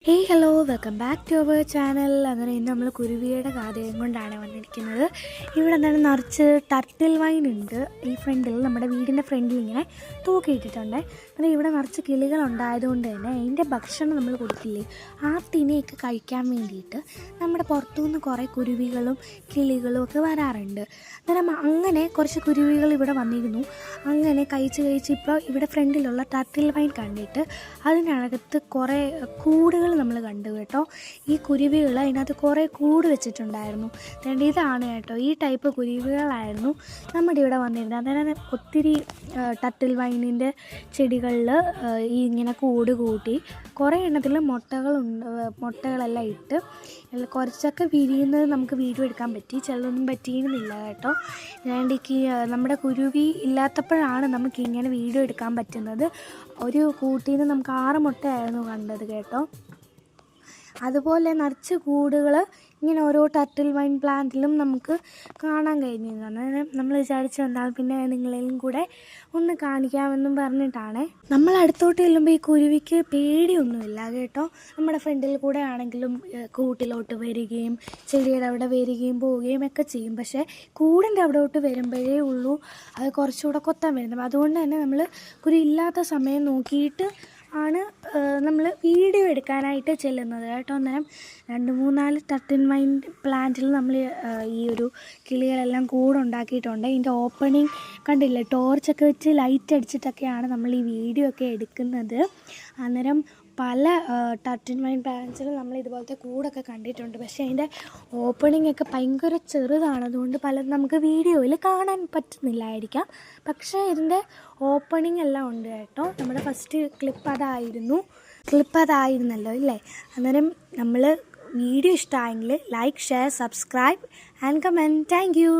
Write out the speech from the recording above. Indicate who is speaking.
Speaker 1: Hello welcome back to our channel. അങ്ങനെ ഇന്ന് നമ്മൾ കുരുവിയുടെ കാര്യം കൊണ്ടാണ് വന്നിരിക്കുന്നത്. ഇവിടെ എന്താണ് നിറച്ച് ടർട്ടിൽ വൈൻ ഉണ്ട്. ഈ ഫ്രണ്ടിൽ നമ്മുടെ വീടിൻ്റെ ഫ്രണ്ടിൽ ഇങ്ങനെ തൂക്കിയിട്ടിട്ടുണ്ട്. അങ്ങനെ ഇവിടെ നിറച്ച് കിളികളുണ്ടായതുകൊണ്ട് തന്നെ അതിൻ്റെ ഭക്ഷണം നമ്മൾ കൊടുക്കില്ലേ, ആ തിനെയൊക്കെ കഴിക്കാൻ വേണ്ടിയിട്ട് നമ്മുടെ പുറത്തുനിന്ന് കുറേ കുരുവികളും കിളികളും ഒക്കെ വരാറുണ്ട്. അന്നേരം അങ്ങനെ കുറച്ച് കുരുവികൾ ഇവിടെ വന്നിരുന്നു. അങ്ങനെ കഴിച്ച് ഇപ്പോൾ ഇവിടെ ഫ്രണ്ടിലുള്ള ടർട്ടിൽ വൈൻ കണ്ടിട്ട് അതിനകത്ത് കുറേ കൂടുകൾ നമ്മൾ കണ്ടു കേട്ടോ. ഈ കുരുവികൾ അതിനകത്ത് കുറേ കൂട് വെച്ചിട്ടുണ്ടായിരുന്നു. ഇതാണ് കേട്ടോ, ഈ ടൈപ്പ് കുരുവികളായിരുന്നു നമ്മുടെ ഇവിടെ വന്നിരുന്നത്. അന്നേരം ഒത്തിരി ടർട്ടിൽ ചെടികളിൽ ഈ ഇങ്ങനെ കൂട് കൂട്ടി കുറേ എണ്ണത്തിൽ മുട്ടകളെല്ലാം ഇട്ട് കുറച്ചൊക്കെ വിരിയുന്നത് നമുക്ക് വീഡിയോ എടുക്കാൻ പറ്റി, ചിലതൊന്നും പറ്റിയിരുന്നില്ല കേട്ടോ. വേണ്ടിക്ക് നമ്മുടെ കുരുവി ഇല്ലാത്തപ്പോഴാണ് നമുക്ക് ഇങ്ങനെ വീഡിയോ എടുക്കാൻ പറ്റുന്നത്. ഒരു കൂട്ടിൽ നിന്ന് നമുക്ക് 6 മുട്ടയായിരുന്നു കണ്ടത് കേട്ടോ. അതുപോലെ നിറച്ച് കൂടുകൾ ഇങ്ങനെ ഓരോ ടർട്ടിൽ വൈൻ പ്ലാന്റിലും നമുക്ക് കാണാൻ കഴിഞ്ഞിരുന്നു. അന്നേരം നമ്മൾ വിചാരിച്ചു എന്നാൽ പിന്നെ നിങ്ങളെയും കൂടെ ഒന്ന് കാണിക്കാമെന്നും പറഞ്ഞിട്ടാണ്. നമ്മൾ അടുത്തോട്ട് ചെല്ലുമ്പോൾ ഈ കുരുവിക്ക് പേടിയൊന്നുമില്ല കേട്ടോ. നമ്മുടെ ഫ്രണ്ടിൽ കൂടെ ആണെങ്കിലും കൂട്ടിലോട്ട് വരികയും ചെടിയുടെ അവിടെ വരികയും പോവുകയും ഒക്കെ ചെയ്യും. പക്ഷേ കൂടിൻ്റെ അവിടോട്ട് വരുമ്പോഴേ ഉള്ളൂ അത് കുറച്ചുകൂടെ കൊത്താൻ വരുന്നത്. അതുകൊണ്ട് തന്നെ നമ്മൾ കുരു ഇല്ലാത്ത സമയം നോക്കിയിട്ട് ആണ് നമ്മൾ വീഡിയോ എടുക്കാനായിട്ട് ചെല്ലുന്നത് കേട്ടോ. അന്നേരം 2-3-4 ടർട്ടിൽ വൈൻ പ്ലാന്റിൽ നമ്മൾ ഈ ഒരു കിളികളെല്ലാം കൂടുണ്ടാക്കിയിട്ടുണ്ട്. ഇതിൻ്റെ ഓപ്പണിങ് കണ്ടില്ലേ, ടോർച്ചൊക്കെ വെച്ച് ലൈറ്റ് അടിച്ചിട്ടൊക്കെയാണ് നമ്മൾ ഈ വീഡിയോ ഒക്കെ എടുക്കുന്നത്. അന്നേരം പല ടർട്ടിൽ വൈൻ പ്ലാന്റ്സിലും നമ്മൾ ഇതുപോലത്തെ കൂടൊക്കെ കണ്ടിട്ടുണ്ട്. പക്ഷേ അതിൻ്റെ ഓപ്പണിംഗ് ഒക്കെ ഭയങ്കര ചെറുതാണ്, അതുകൊണ്ട് പലതും നമുക്ക് വീഡിയോയിൽ കാണാൻ പറ്റുന്നില്ലായിരിക്കാം. പക്ഷേ ഇതിൻ്റെ ഓപ്പണിംഗ് എല്ലാം ഉണ്ട് കേട്ടോ. നമ്മുടെ ഫസ്റ്റ് ക്ലിപ്പ് അതായിരുന്നല്ലോ ഇല്ലേ. അന്നേരം നമ്മൾ വീഡിയോ ഇഷ്ടമായെങ്കിൽ like, share, subscribe and comment. Thank you.